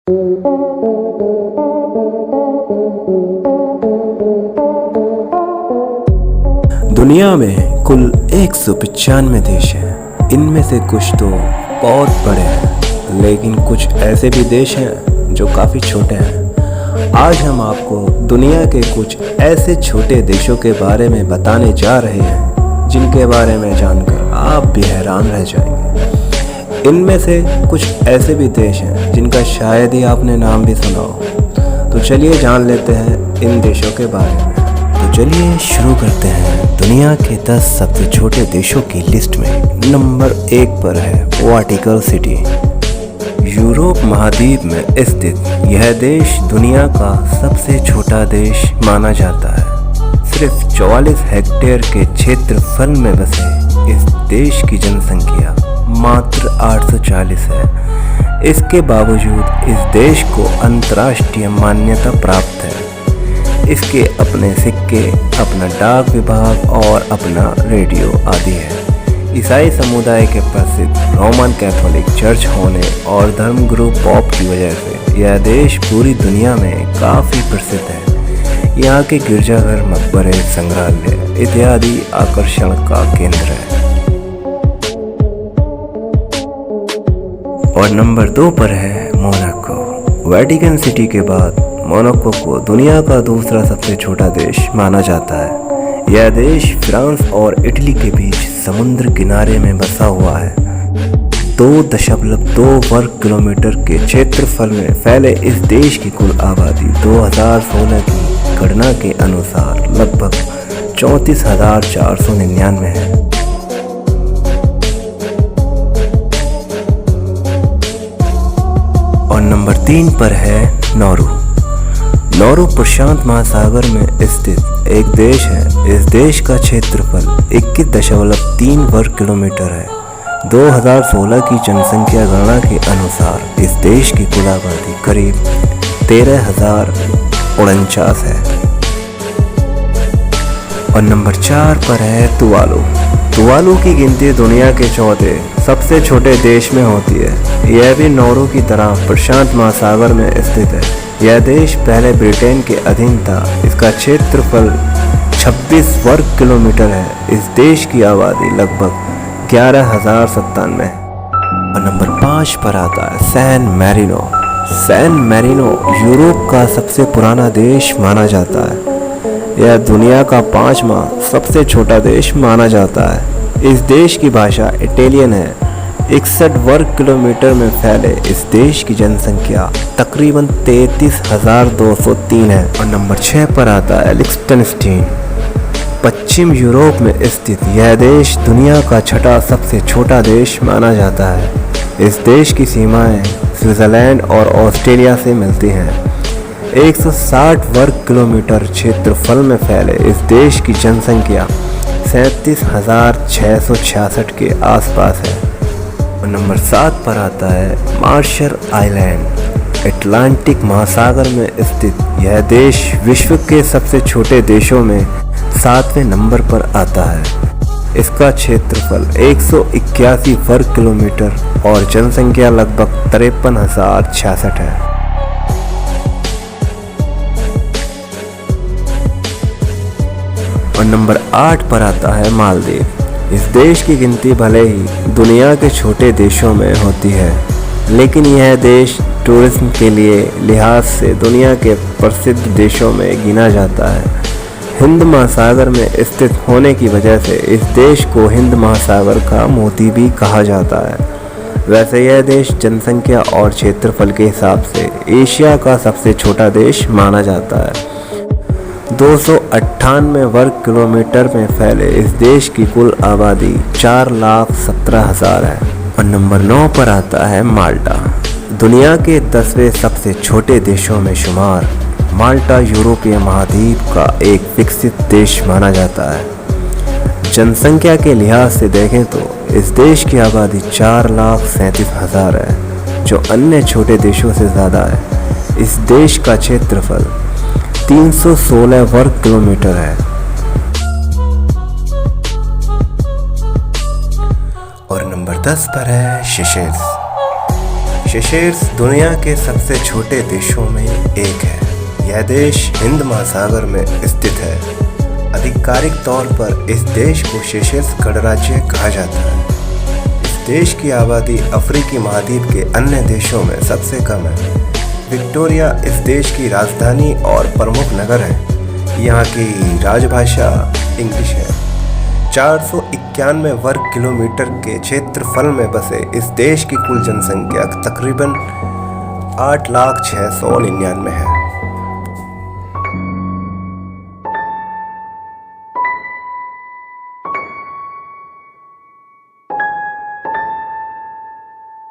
दुनिया में कुल 195 देश हैं। इनमें से कुछ तो बहुत बड़े हैं, लेकिन कुछ ऐसे भी देश हैं जो काफ़ी छोटे हैं। आज हम आपको दुनिया के कुछ ऐसे छोटे देशों के बारे में बताने जा रहे हैं जिनके बारे में जानकर आप भी हैरान रह जाएंगे। इनमें से कुछ ऐसे भी देश हैं जिनका शायद ही आपने नाम भी सुना हो। तो चलिए जान लेते हैं इन देशों के बारे में। तो चलिए शुरू करते हैं। दुनिया के 10 सबसे छोटे देशों की लिस्ट में नंबर 1 पर है वाटिकन सिटी। यूरोप महाद्वीप में स्थित यह देश दुनिया का सबसे छोटा देश माना जाता है। सिर्फ 44 हेक्टेयर के क्षेत्रफल में बसे इस देश की जनसंख्या मात्र 840 है। इसके बावजूद इस देश को अंतर्राष्ट्रीय मान्यता प्राप्त है। इसके अपने सिक्के, अपना डाक विभाग और अपना रेडियो आदि है। ईसाई समुदाय के प्रसिद्ध रोमन कैथोलिक चर्च होने और धर्मगुरु पॉप की वजह से यह देश पूरी दुनिया में काफ़ी प्रसिद्ध है। यहाँ के गिरजाघर, मकबरे, संग्रहालय इत्यादि आकर्षण का केंद्र है। और नंबर 2 पर है मोनाको। वेटिकन सिटी के बाद मोनाको को दुनिया का दूसरा सबसे छोटा देश माना जाता है। यह देश फ्रांस और इटली के बीच समुद्र किनारे में बसा हुआ है। 2.2 वर्ग किलोमीटर के क्षेत्रफल में फैले इस देश की कुल आबादी 2016 की गणना के अनुसार लगभग 34,499 है। और नंबर 3 पर है नाuru। नाuru प्रशांत महासागर में स्थित एक देश है। इस देश का क्षेत्रफल 21.3 वर्ग किलोमीटर है। 2016 की जनसंख्या गणना के अनुसार इस देश की कुल आबादी करीब 13,049 है। और नंबर 4 पर है तुवालू। तुवालू की गिनती दुनिया के 4थे सबसे छोटे देश में होती है। यह भी नाuru की तरह प्रशांत महासागर में स्थित है। यह देश पहले ब्रिटेन के अधीन था। इसका क्षेत्रफल 26 वर्ग किलोमीटर है। इस देश की आबादी लगभग 11,097 है। और नंबर 5 पर आता है San Marino. San Marino Europe का सबसे पुराना देश माना जाता है। यह दुनिया का 5वां सबसे छोटा देश माना जाता है। इस देश की भाषा इटालियन है। 61 वर्ग किलोमीटर में फैले इस देश की जनसंख्या तकरीबन 33,203 है। और नंबर 6 पर आता है लिechtenstein। पश्चिम यूरोप में स्थित यह देश दुनिया का 6ठा सबसे छोटा देश माना जाता है। इस देश की सीमाएं स्विट्जरलैंड और ऑस्ट्रेलिया से मिलती हैं। 160 वर्ग किलोमीटर क्षेत्रफल में फैले इस देश की जनसंख्या 37,666 के आसपास है। और नंबर 7 पर आता है मार्शल आइलैंड। अटलांटिक महासागर में स्थित यह देश विश्व के सबसे छोटे देशों में 7वें नंबर पर आता है। इसका क्षेत्रफल 181 वर्ग किलोमीटर और जनसंख्या लगभग 53,066 है। और नंबर 8 पर आता है मालदीव। इस देश की गिनती भले ही दुनिया के छोटे देशों में होती है, लेकिन यह देश टूरिज्म के लिए लिहाज से दुनिया के प्रसिद्ध देशों में गिना जाता है। हिंद महासागर में स्थित होने की वजह से इस देश को हिंद महासागर का मोती भी कहा जाता है। वैसे यह देश जनसंख्या और क्षेत्रफल के हिसाब से एशिया का सबसे छोटा देश माना जाता है। 298 वर्ग किलोमीटर में फैले इस देश की कुल आबादी 4,17,000 है। और नंबर 9 पर आता है माल्टा। दुनिया के 10वें सबसे छोटे देशों में शुमार माल्टा यूरोपीय महाद्वीप का एक विकसित देश माना जाता है। जनसंख्या के लिहाज से देखें तो इस देश की आबादी 4,37,000 है, जो अन्य छोटे देशों से ज़्यादा है। इस देश का क्षेत्रफल 316 वर्ग किलोमीटर है। और नंबर 10 पर है सेशेल्स। सेशेल्स दुनिया के सबसे छोटे देशों में एक है। यह देश हिंद महासागर में स्थित है। आधिकारिक तौर पर इस देश को सेशेल्स गणराज्य कहा जाता है। इस देश की आबादी अफ्रीकी महाद्वीप के अन्य देशों में सबसे कम है। विक्टोरिया इस देश की राजधानी और प्रमुख नगर है। यहाँ की राजभाषा इंग्लिश है। 491 वर्ग किलोमीटर के क्षेत्रफल में बसे इस देश की कुल जनसंख्या तकरीबन 8,699,000 है।